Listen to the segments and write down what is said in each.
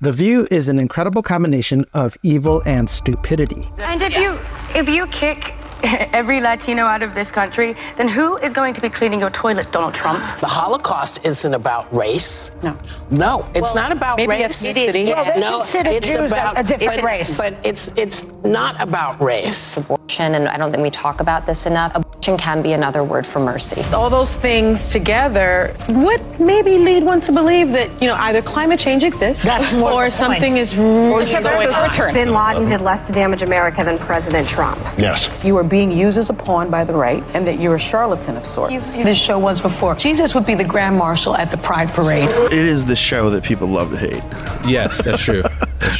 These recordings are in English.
The View is an incredible combination of evil and stupidity. And if you kick every Latino out of this country, then who is going to be cleaning your toilet, Donald Trump? The Holocaust isn't about race. No, it's not about race. Ethnicity. It's about a different race. But it's not about race. Abortion, and I don't think we talk about this enough, abortion can be another word for mercy. All those things together would maybe lead one to believe that, either climate change exists or something is really going on. Bin Laden did less to damage America than President Trump. Yes. You are being used as a pawn by the right, and that you're a charlatan of sorts. You've seen this show once before. Jesus would be the Grand Marshal at the Pride Parade. It is the show that people love to hate. Yes, that's true.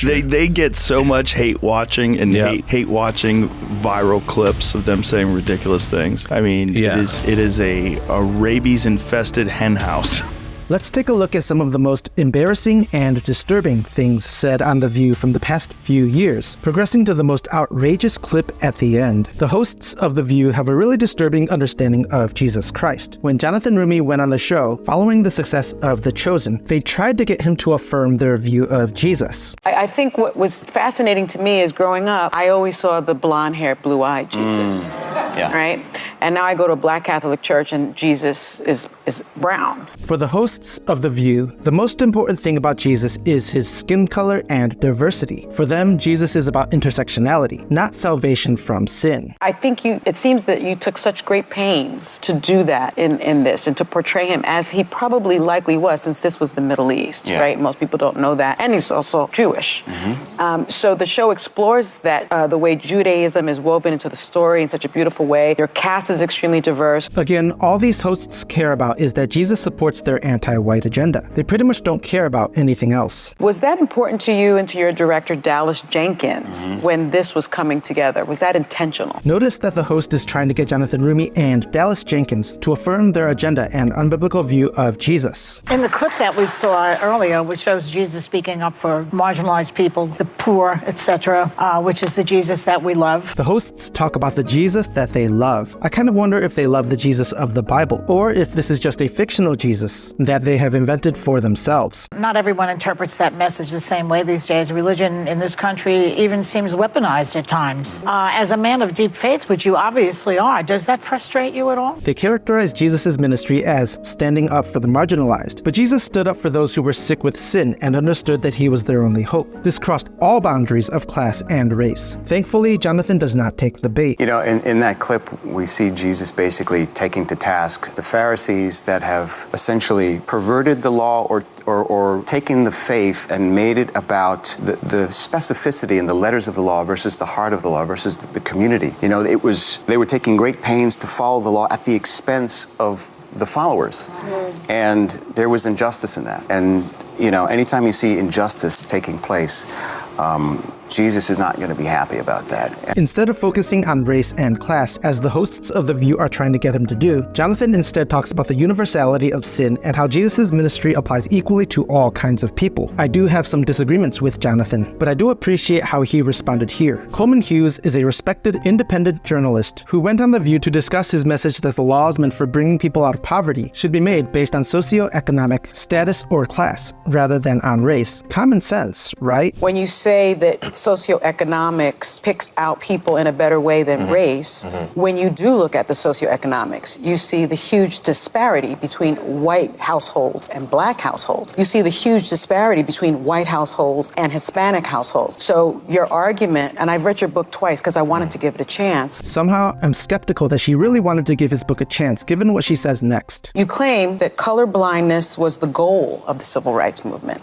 They get so much hate watching and hate watching viral clips of them saying ridiculous things. I mean, it is a rabies-infested hen house. Let's take a look at some of the most embarrassing and disturbing things said on The View from the past few years, progressing to the most outrageous clip at the end. The hosts of The View have a really disturbing understanding of Jesus Christ. When Jonathan Roumie went on the show, following the success of The Chosen, they tried to get him to affirm their view of Jesus. I think what was fascinating to me is growing up, I always saw the blonde-haired, blue-eyed Jesus, right? And now I go to a Black Catholic church and Jesus is brown. For the hosts of The View, the most important thing about Jesus is his skin color and diversity. For them, Jesus is about intersectionality, not salvation from sin. I think it seems that you took such great pains to do that in this and to portray him as he probably likely was, since this was the Middle East, right? Most people don't know that. And he's also Jewish. So the show explores that, the way Judaism is woven into the story in such a beautiful way. Your cast is extremely diverse. Again, all these hosts care about is that Jesus supports their anti-white agenda. They pretty much don't care about anything else. Was that important to you and to your director, Dallas Jenkins, when this was coming together? Was that intentional? Notice that the host is trying to get Jonathan Roumie and Dallas Jenkins to affirm their agenda and unbiblical view of Jesus. In the clip that we saw earlier, which shows Jesus speaking up for marginalized people, the poor, etc., which is the Jesus that we love. The hosts talk about the Jesus that they love. I kind of wonder if they love the Jesus of the Bible, or if this is just a fictional Jesus that they have invented for themselves. Not everyone interprets that message the same way these days. Religion in this country even seems weaponized at times. As a man of deep faith, which you obviously are, does that frustrate you at all? They characterize Jesus' ministry as standing up for the marginalized, but Jesus stood up for those who were sick with sin and understood that he was their only hope. This crossed all boundaries of class and race. Thankfully, Jonathan does not take the bait. In that clip, we see Jesus basically taking to task the Pharisees that have essentially perverted the law or taken the faith and made it about the specificity in the letters of the law versus the heart of the law versus the community. They were taking great pains to follow the law at the expense of the followers. And there was injustice in that. And, anytime you see injustice taking place, Jesus is not going to be happy about that. Instead of focusing on race and class, as the hosts of The View are trying to get him to do, Jonathan instead talks about the universality of sin and how Jesus' ministry applies equally to all kinds of people. I do have some disagreements with Jonathan, but I do appreciate how he responded here. Coleman Hughes is a respected independent journalist who went on The View to discuss his message that the laws meant for bringing people out of poverty should be made based on socioeconomic status or class, rather than on race. Common sense, right? When you say that socioeconomics picks out people in a better way than race, when you do look at the socioeconomics, you see the huge disparity between white households and black households. You see the huge disparity between white households and Hispanic households. So your argument, and I've read your book twice because I wanted to give it a chance. Somehow, I'm skeptical that she really wanted to give his book a chance, given what she says next. You claim that color blindness was the goal of the civil rights movement,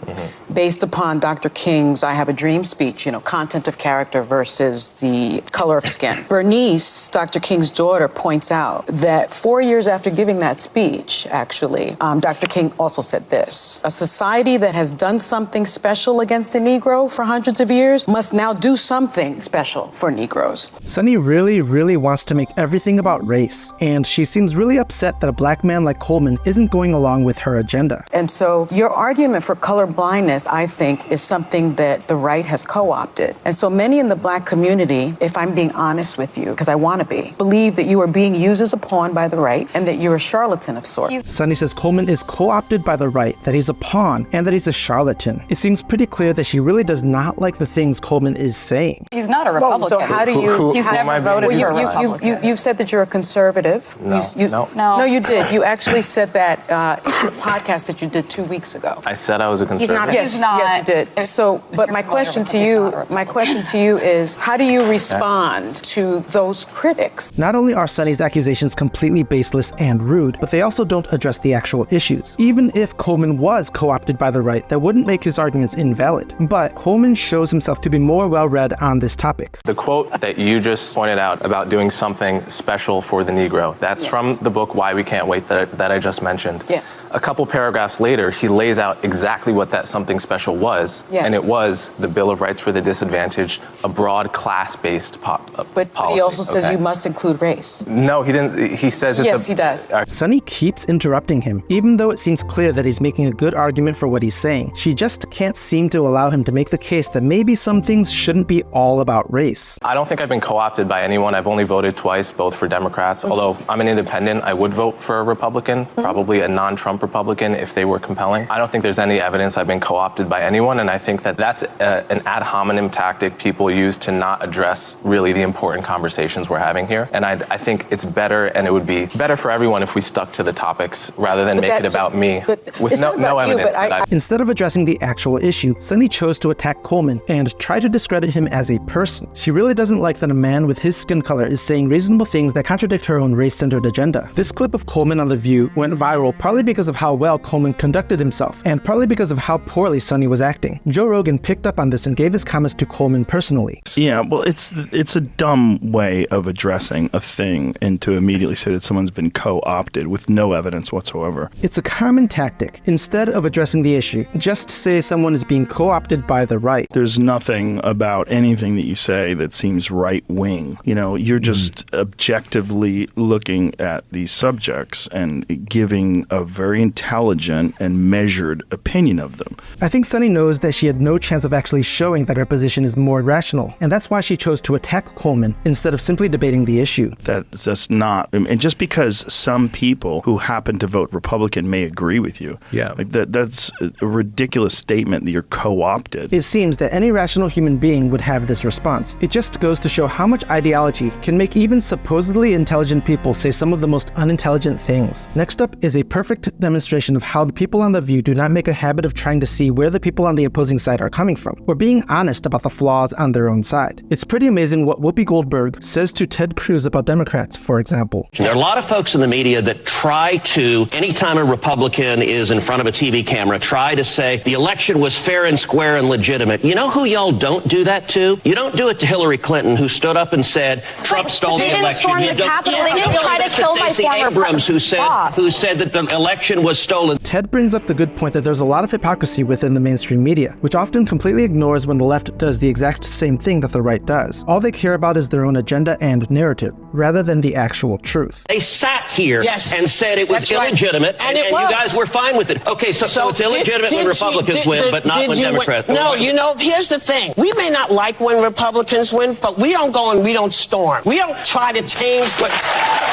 based upon Dr. King's I Have a Dream speech, content of character versus the color of skin. Bernice, Dr. King's daughter, points out that 4 years after giving that speech, actually, Dr. King also said this: a society that has done something special against the Negro for hundreds of years must now do something special for Negroes. Sunny really wants to make everything about race, and she seems really upset that a black man like Coleman isn't going along with her agenda. And so your argument for color blindness, I think, is something that the right has co-opted. co-opted. And so many in the black community, if I'm being honest with you, because I want to be, believe that you are being used as a pawn by the right and that you're a charlatan of sorts. Sonny says Coleman is co-opted by the right, that he's a pawn, and that he's a charlatan. It seems pretty clear that she really does not like the things Coleman is saying. He's not a Republican. So how do you... He's never voted for a Republican. You've said that you're a conservative. No, you did. You actually said that in the podcast that you did 2 weeks ago. I said I was a conservative. Yes, you did. So, but my question to you is, how do you respond to those critics? Not only are Sonny's accusations completely baseless and rude, but they also don't address the actual issues. Even if Coleman was co-opted by the right, that wouldn't make his arguments invalid. But Coleman shows himself to be more well-read on this topic. The quote that you just pointed out about doing something special for the Negro, that's from the book Why We Can't Wait that I just mentioned. Yes. A couple paragraphs later, he lays out exactly what that something special was, and it was the Bill of Rights for the Disadvantaged, a broad class-based policy. But he also says you must include race. No, he didn't. He says it's Yes, he does. Sonny keeps interrupting him, even though it seems clear that he's making a good argument for what he's saying. She just can't seem to allow him to make the case that maybe some things shouldn't be all about race. I don't think I've been co-opted by anyone. I've only voted twice, both for Democrats. Although I'm an independent, I would vote for a Republican, probably a non-Trump Republican if they were compelling. I don't think there's any evidence I've been co-opted by anyone, and I think that that's an ad hominem tactic people use to not address really the important conversations we're having here. And I think it's better, and it would be better for everyone if we stuck to the topics rather than make it about me with no evidence. Instead of addressing the actual issue, Sonny chose to attack Coleman and try to discredit him as a person. She really doesn't like that a man with his skin color is saying reasonable things that contradict her own race-centered agenda. This clip of Coleman on The View went viral partly because of how well Coleman conducted himself, and partly because of how poorly Sonny was acting. Joe Rogan picked up on this and gave his comments to Coleman personally. Yeah, well, it's a dumb way of addressing a thing and to immediately say that someone's been co-opted with no evidence whatsoever. It's a common tactic. Instead of addressing the issue, just say someone is being co-opted by the right. There's nothing about anything that you say that seems right-wing. You know, you're just objectively looking at these subjects and giving a very intelligent and measured opinion of them. I think Sonny knows that she had no chance of actually showing that her position is more rational, and that's why she chose to attack Coleman instead of simply debating the issue. That's just not, and just because some people who happen to vote Republican may agree with you, like that's a ridiculous statement that you're co-opted. It seems that any rational human being would have this response. It just goes to show how much ideology can make even supposedly intelligent people say some of the most unintelligent things. Next up is a perfect demonstration of how the people on The View do not make a habit of trying to see where the people on the opposing side are coming from, or being honest about the flaws on their own side. It's pretty amazing what Whoopi Goldberg says to Ted Cruz about Democrats, for example. There are a lot of folks in the media that try to, anytime a Republican is in front of a TV camera, try to say the election was fair and square and legitimate. You know who y'all don't do that to? You don't do it to Hillary Clinton, who stood up and said Trump stole the election. They didn't storm the Capitol. They didn't try to kill my former Abrams, who said that the election was stolen. Ted brings up the good point that there's a lot of hypocrisy within the mainstream media, which often completely ignores when the left does the exact same thing that the right does. All they care about is their own agenda and narrative, rather than the actual truth. They sat here and said it was illegitimate, and you guys were fine with it. Okay, so it's illegitimate when Republicans win, but not when Democrats win. No, you know, here's the thing. We may not like when Republicans win, but we don't go and we don't storm. We don't try to change, but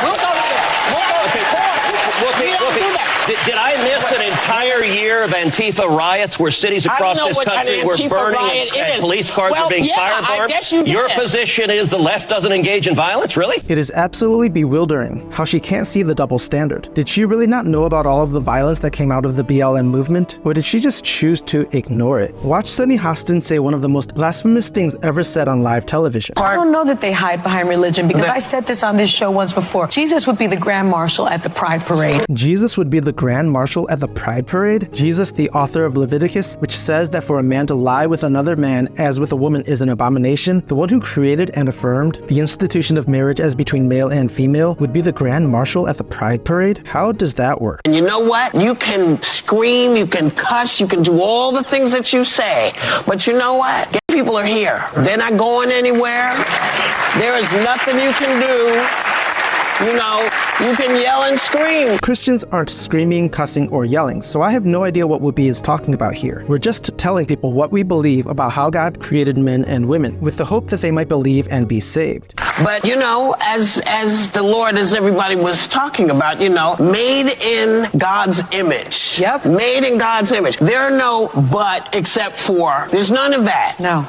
we'll go Did I miss an entire year of Antifa riots where cities across this country were burning and police cars were being firebombed? I guess you did. Your position is the left doesn't engage in violence, really? It is absolutely bewildering how she can't see the double standard. Did she really not know about all of the violence that came out of the BLM movement? Or did she just choose to ignore it? Watch Sunny Hostin say one of the most blasphemous things ever said on live television. I don't know that they hide behind religion, because I said this on this show once before. Jesus would be the Grand Marshal at the Pride Parade. Jesus would be the Grand Marshal at the Pride Parade? Jesus, the author of Leviticus, which says that for a man to lie with another man as with a woman is an abomination, the one who created and affirmed the institution of marriage as between male and female, would be the Grand Marshal at the Pride Parade? How does that work? And you know what? You can scream, you can cuss, you can do all the things that you say. But you know what? Gay people are here. They're not going anywhere. There is nothing you can do. You know, You can yell and scream. Christians aren't screaming, cussing, or yelling, so I have no idea what Whoopi is talking about here. We're just telling people what we believe about how God created men and women, with the hope that they might believe and be saved. But, as the Lord, as everybody was talking about, made in God's image. Yep. Made in God's image. There are no but except for. There's none of that. No.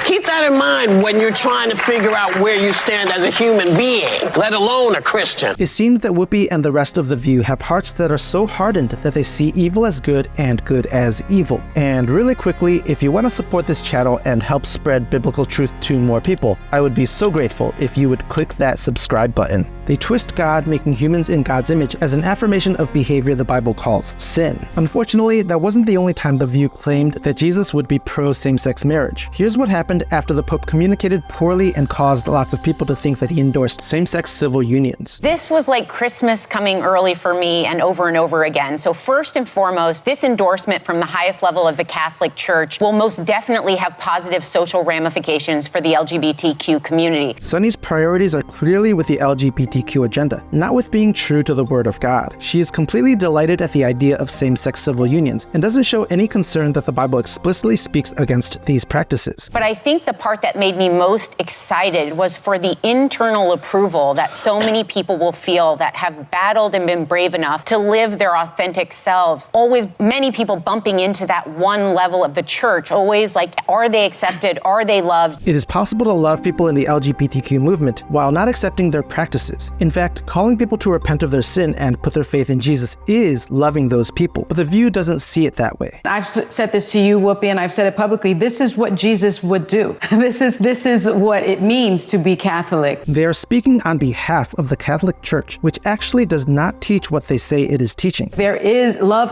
Keep that in mind when you're trying to figure out where you stand as a human being, let alone a Christian. It seems that Whoopi and the rest of The View have hearts that are so hardened that they see evil as good and good as evil. And really quickly, if you want to support this channel and help spread biblical truth to more people, I would be so grateful if you would click that subscribe button. They twist God, making humans in God's image, as an affirmation of behavior the Bible calls sin. Unfortunately, that wasn't the only time The View claimed that Jesus would be pro same-sex marriage. Here's what happened after the Pope communicated poorly and caused lots of people to think that he endorsed same-sex civil unions. This was like Christmas coming early for me and over again. So first and foremost, this endorsement from the highest level of the Catholic Church will most definitely have positive social ramifications for the LGBTQ community. Sunny's priorities are clearly with the LGBTQ agenda, not with being true to the Word of God. She is completely delighted at the idea of same-sex civil unions and doesn't show any concern that the Bible explicitly speaks against these practices. But I think the part that made me most excited was for the internal approval that so many people will feel that have battled and been brave enough to live their authentic selves. Always many people bumping into that one level of the church, always like, are they accepted? Are they loved? It is possible to love people in the LGBTQ movement while not accepting their practices. In fact, calling people to repent of their sin and put their faith in Jesus is loving those people, but The View doesn't see it that way. I've said this to you, Whoopi, and I've said it publicly. This is what Jesus would do. This is what it means to be Catholic. They are speaking on behalf of the Catholic Church, which actually does not teach what they say it is teaching. There is love.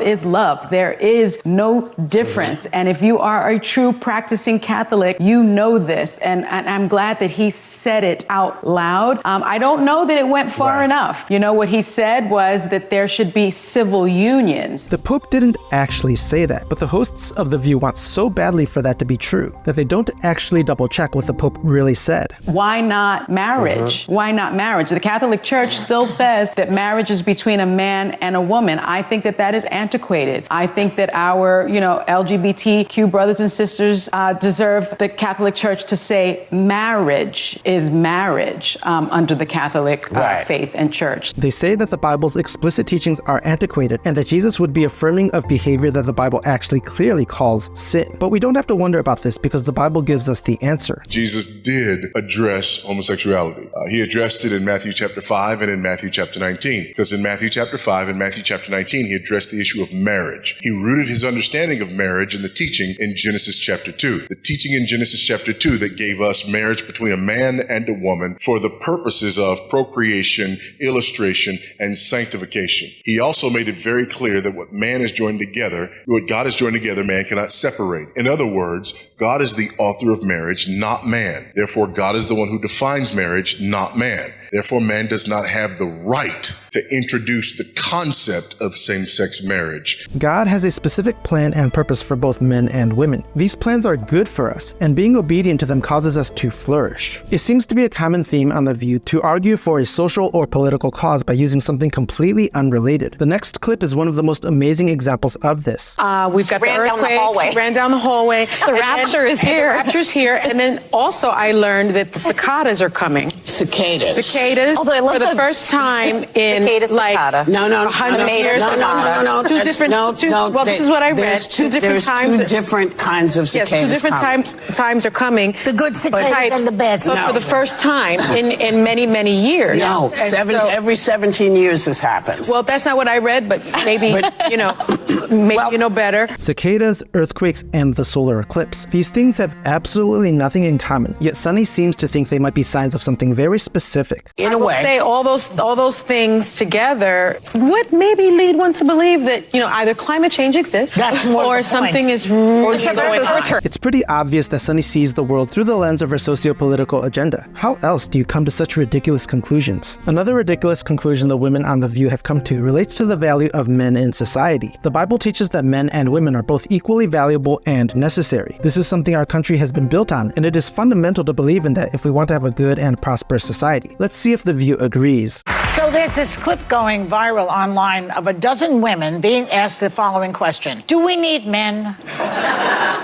There is no difference. And if you are a true practicing Catholic, you know this. And I'm glad that he said it out loud. I don't know that it went far enough. What he said was that there should be civil unions. The Pope didn't actually say that, but the hosts of The View want so badly for that to be true that they don't actually double check what the Pope really said. Why not marriage? Why not marriage? The Catholic Church still says that marriage is between a man and a woman. I think that is antiquated. I think that our, LGBTQ brothers and sisters deserve the Catholic Church to say marriage is marriage under the Catholic faith and church. They say that the Bible's explicit teachings are antiquated and that Jesus would be affirming of behavior that the Bible actually clearly calls sin. But we don't have to wonder about this because the Bible gives us the answer. Jesus did address homosexuality. He addressed it in Matthew chapter 5 and in Matthew chapter 19. Because in Matthew chapter 5 and Matthew chapter 19, he addressed the issue of marriage. He rooted his understanding of marriage in the teaching in Genesis chapter 2. The teaching in Genesis chapter 2 that gave us marriage between a man and a woman for the purposes of procreation, illustration, and sanctification. He also made it very clear that what man is joined together, what God has joined together, man cannot separate. In other words, God is the author of marriage, not man. Therefore, God is the one who defines marriage, not man. Therefore, man does not have the right to introduce the concept of same-sex marriage. God has a specific plan and purpose for both men and women. These plans are good for us, and being obedient to them causes us to flourish. It seems to be a common theme on The View to argue for a social or political cause by using something completely unrelated. The next clip is one of the most amazing examples of this. We've got the earthquake. Ran down the hallway. The rapture is here. The rapture's here. And then also I learned that the cicadas are coming. Cicadas. Although I love for the first time in like 100 years. No. Two different. Well, this is what I read. Two different times. Two different kinds of cicadas. Yes, two different times are coming. The good cicadas and the bad cicadas. For the first time in many years. No, every 17 years this happens. Well, that's not what I read, but maybe you know better. Cicadas, earthquakes, and the solar eclipse. These things have absolutely nothing in common, yet Sunny seems to think they might be signs of something very specific. In a way. Say all those things together would maybe lead one to believe that, either climate change exists or something is really going on. It's pretty obvious that Sunny sees the world through the lens of her socio-political agenda. How else do you come to such ridiculous conclusions? Another ridiculous conclusion the women on The View have come to relates to the value of men in society. The Bible teaches that men and women are both equally valuable and necessary. This is something our country has been built on, and it is fundamental to believe in that if we want to have a good and prosperous society. Let's see if The View agrees. So there's this clip going viral online of a dozen women being asked the following question. Do we need men?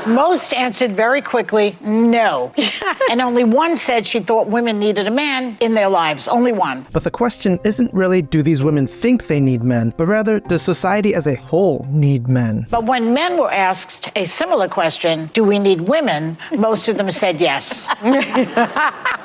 Most answered very quickly, no. And only one said she thought women needed a man in their lives. Only one. But the question isn't really do these women think they need men, but rather does society as a whole need men? But when men were asked a similar question, do we need women? Most of them said yes.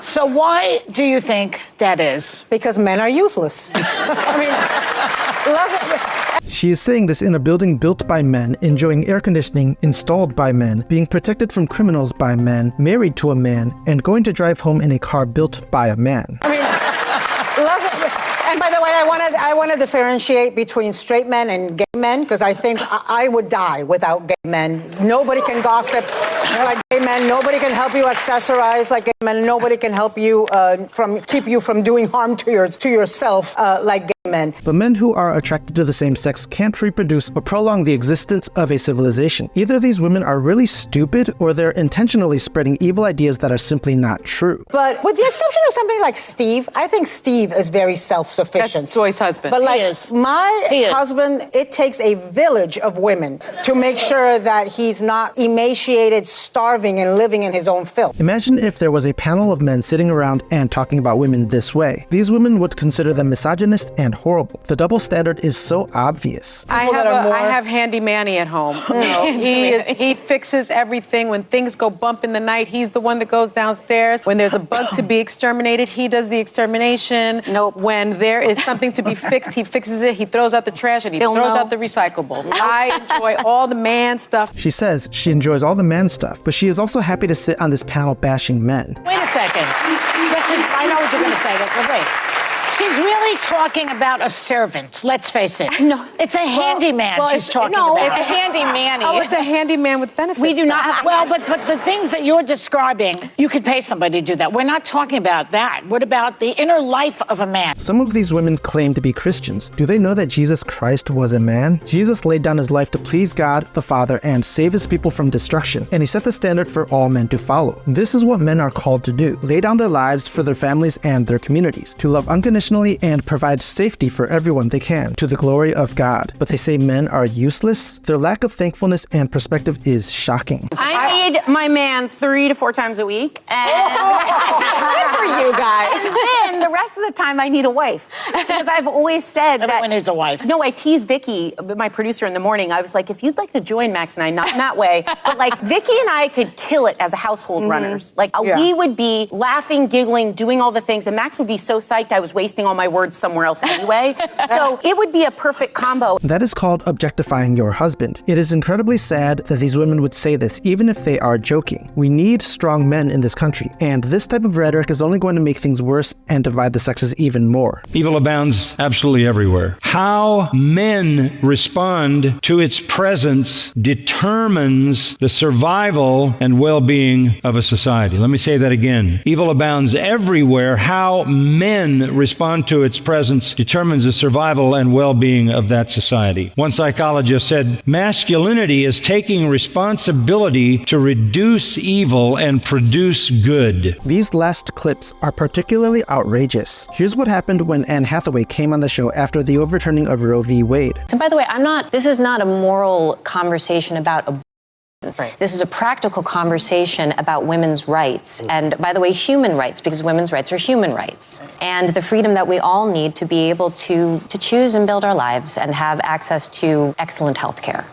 So why do you think that is? Because men are useless. I mean, love it. She is saying this in a building built by men, enjoying air conditioning installed by men, being protected from criminals by men, married to a man, and going to drive home in a car built by a man. I mean, love it. And by the way, I want to differentiate between straight men and gay men, because I think I would die without gay men. Nobody can gossip like gay men. Nobody can help you accessorize like gay men. Nobody can help you keep you from doing harm to yourself like gay men. But men who are attracted to the same sex can't reproduce or prolong the existence of a civilization. Either these women are really stupid or they're intentionally spreading evil ideas that are simply not true. But with the exception of somebody like Steve, I think Steve is very self-sufficient. That's Joy's husband. But like my husband, it takes a village of women to make sure that he's not emaciated, starving, and living in his own filth. Imagine if there was a panel of men sitting around and talking about women this way. These women would consider them misogynist and horrible. The double standard is so obvious. I have Handy Manny at home. He fixes everything. When things go bump in the night, he's the one that goes downstairs. When there's a bug to be exterminated, he does the extermination. Nope. When there is something to be fixed, he fixes it. He throws out the trash and he throws out the recyclables. I enjoy all the man stuff. She says she enjoys all the man stuff, but she is also happy to sit on this panel bashing men. Wait a second. I know what you're going to say, but wait. She's really talking about a servant, let's face it. No. It's a handyman she's talking no, about. it's a handyman. Oh, it's a handyman with benefits. We do not have... Well, but the things that you're describing, you could pay somebody to do that. We're not talking about that. What about the inner life of a man? Some of these women claim to be Christians. Do they know that Jesus Christ was a man? Jesus laid down his life to please God the Father and save his people from destruction, and he set the standard for all men to follow. This is what men are called to do: lay down their lives for their families and their communities, to love unconditionally and provide safety for everyone they can, to the glory of God. But they say men are useless? Their lack of thankfulness and perspective is shocking. I need my man 3 to 4 times a week, and good for you guys. And then the rest of the time, I need a wife, because I've always said that everyone needs a wife. No, I tease Vicky, my producer, in the morning. I was like, if you'd like to join Max and I, not in that way, but like Vicky and I could kill it as a household runners. Like we would be laughing, giggling, doing all the things, and Max would be so psyched I was wasting all my words somewhere else anyway. So it would be a perfect combo. That is called objectifying your husband. It is incredibly sad that these women would say this, even if they are joking. We need strong men in this country, and this type of rhetoric is only going to make things worse and divide the sexes even more. Evil abounds absolutely everywhere. How men respond to its presence determines the survival and well-being of a society. Let me say that again. Evil abounds everywhere. How men respond to its presence determines the survival and well-being of that society. One psychologist said, masculinity is taking responsibility to reduce evil and produce good. These last clips are particularly outrageous. Here's what happened when Anne Hathaway came on the show after the overturning of Roe v. Wade. So by the way, this is not a moral conversation about abortion. Right. This is a practical conversation about women's rights, and by the way, human rights, because women's rights are human rights, and the freedom that we all need to be able to choose and build our lives and have access to excellent health care.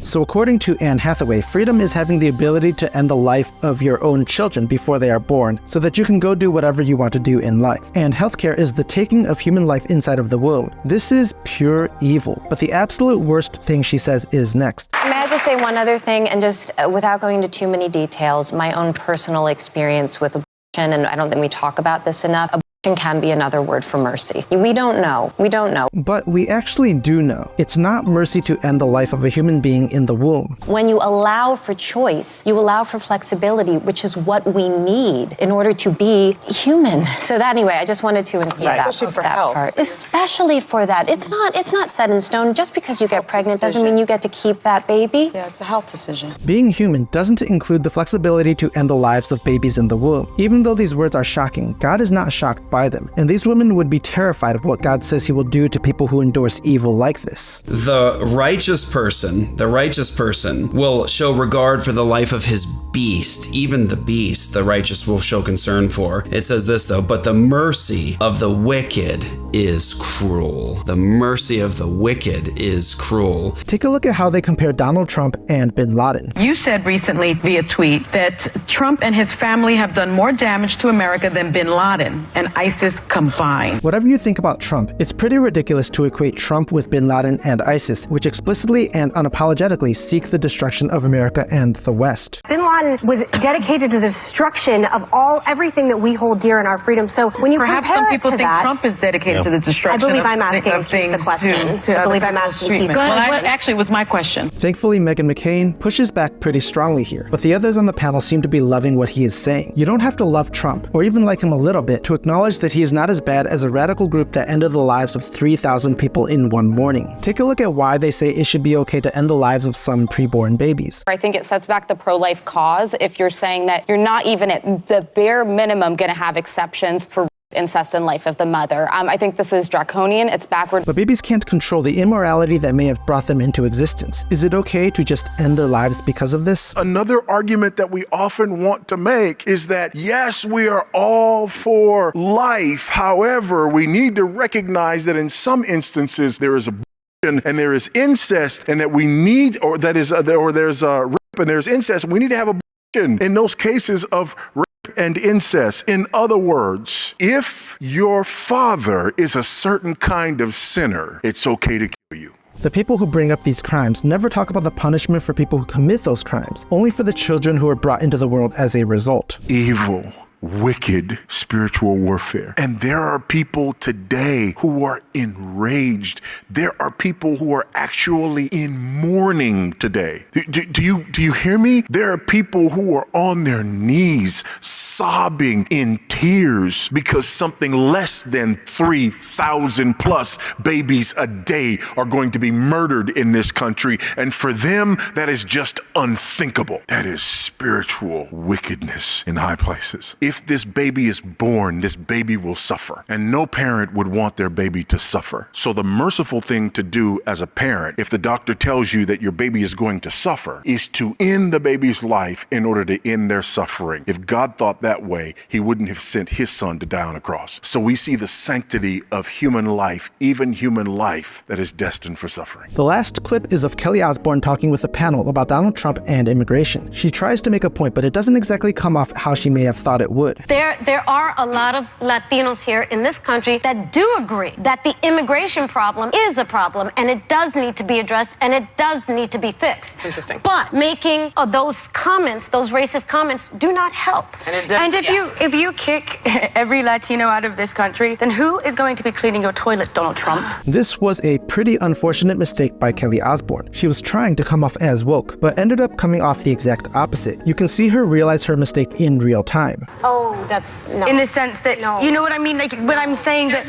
So according to Anne Hathaway, freedom is having the ability to end the life of your own children before they are born, so that you can go do whatever you want to do in life. And healthcare is the taking of human life inside of the womb. This is pure evil. But the absolute worst thing she says is next. May I just say one other thing, and just without going into too many details, my own personal experience with abortion, and I don't think we talk about this enough. Abortion can be another word for mercy. We don't know. We don't know. But we actually do know. It's not mercy to end the life of a human being in the womb. When you allow for choice, you allow for flexibility, which is what we need in order to be human. So that anyway, I just wanted to include that, especially for that health. part. Especially for that. It's not set in stone. Just because you get pregnant doesn't mean you get to keep that baby. Yeah, it's a health decision. Being human doesn't include the flexibility to end the lives of babies in the womb. Even though these words are shocking, God is not shocked by them. And these women would be terrified of what God says he will do to people who endorse evil like this. The righteous person will show regard for the life of his beast. Even the beast, the righteous will show concern for. It says this though, but the mercy of the wicked is cruel. The mercy of the wicked is cruel. Take a look at how they compare Donald Trump and bin Laden. You said recently via tweet that Trump and his family have done more damage to America than bin Laden and ISIS combined. Whatever you think about Trump, it's pretty ridiculous to equate Trump with bin Laden and ISIS, which explicitly and unapologetically seek the destruction of America and the West. Bin Laden was dedicated to the destruction of everything that we hold dear in our freedom. So when you perhaps compare some people it to think that, Trump is dedicated to the destruction. I believe I'm asking of things the question. To I believe I'm asking Keith. Well, actually, it was my question. Thankfully, Meghan McCain pushes back pretty strongly here, but the others on the panel seem to be loving what he is saying. You don't have to love Trump, or even like him a little bit, to acknowledge that he is not as bad as a radical group that ended the lives of 3,000 people in one morning. Take a look at why they say it should be okay to end the lives of some preborn babies. I think it sets back the pro-life cause if you're saying that you're not even at the bare minimum going to have exceptions for incest and life of the mother. I think this is draconian, it's backward. But babies can't control the immorality that may have brought them into existence. Is it okay to just end their lives because of this? Another argument that we often want to make is that, yes, we are all for life. However, we need to recognize that in some instances there is abortion and there is incest, and that we need, or there's rape and there's incest, and we need to have abortion in those cases of rape and incest. In other words, if your father is a certain kind of sinner, it's okay to kill you. The people who bring up these crimes never talk about the punishment for people who commit those crimes, only for the children who are brought into the world as a result. Evil, wicked spiritual warfare. And there are people today who are enraged. There are people who are actually in mourning today. Do you hear me? There are people who are on their knees sobbing in tears because something less than 3,000 plus babies a day are going to be murdered in this country. And for them, that is just unthinkable. That is spiritual wickedness in high places. If this baby is born, this baby will suffer. And no parent would want their baby to suffer. So the merciful thing to do as a parent, if the doctor tells you that your baby is going to suffer, is to end the baby's life in order to end their suffering. If God thought that way, he wouldn't have sent his son to die on a cross. So we see the sanctity of human life, even human life that is destined for suffering. The last clip is of Kelly Osbourne talking with a panel about Donald Trump and immigration. She tries to make a point, but it doesn't exactly come off how she may have thought it would. There are a lot of Latinos here in this country that do agree that the immigration problem is a problem and it does need to be addressed and it does need to be fixed. Interesting. But making those comments, those racist comments, do not help. And if you kick every Latino out of this country, then who is going to be cleaning your toilet, Donald Trump? This was a pretty unfortunate mistake by Kelly Osbourne. She was trying to come off as woke, but ended up coming off the exact opposite. You can see her realize her mistake in real time. Oh, that's no. In the sense that, you know what I mean? Like, when I'm saying there's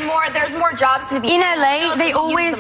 more jobs to be in LA, they always,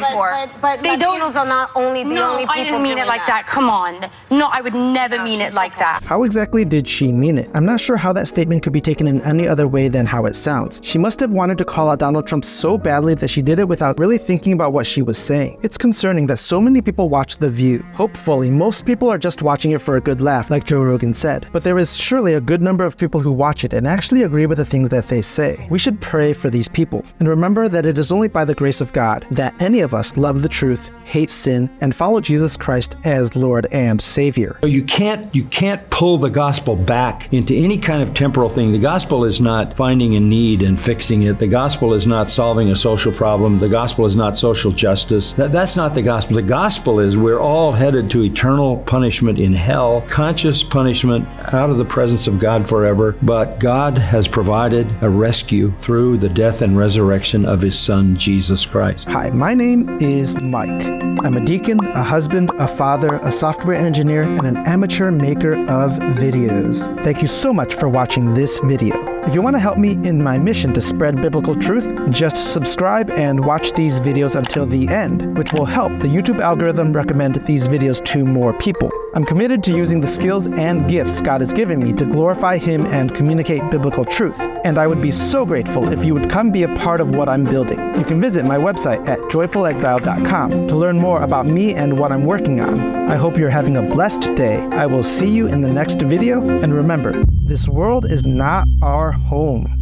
but they Latinos are not only the only people I didn't mean it like that. Come on. No, I would never mean it like that. How exactly did she mean it? I'm not sure how that statement could be taken in any other way than how it sounds. She must have wanted to call out Donald Trump so badly that she did it without really thinking about what she was saying. It's concerning that so many people watch The View. Hopefully, most people are just watching it for a good laugh, like Joe Rogan said. But there is surely a good number of people who watch it and actually agree with the things that they say. We should pray for these people and remember that it is only by the grace of God that any of us love the truth, hate sin, and follow Jesus Christ as Lord and Savior. You can't pull the gospel back into any kind of temporal thing. The gospel is not finding a need and fixing it. The gospel is not solving a social problem. The gospel is not social justice. That's not the gospel. The gospel is we're all headed to eternal punishment in hell, conscious punishment out of the presence of God forever. But God has provided a rescue through the death and resurrection of his son, Jesus Christ. Hi, my name is Mike. I'm a deacon, a husband, a father, a software engineer, and an amateur maker of videos. Thank you so much for watching this video. If you want to help me in my mission to spread biblical truth, just subscribe and watch these videos until the end, which will help the YouTube algorithm recommend these videos to more people. I'm committed to using the skills and gifts God has given me to glorify Him and communicate biblical truth, and I would be so grateful if you would come be a part of what I'm building. You can visit my website at joyfulexile.com to learn more about me and what I'm working on. I hope you're having a blessed day. I will see you in the next video, and remember, this world is not our home.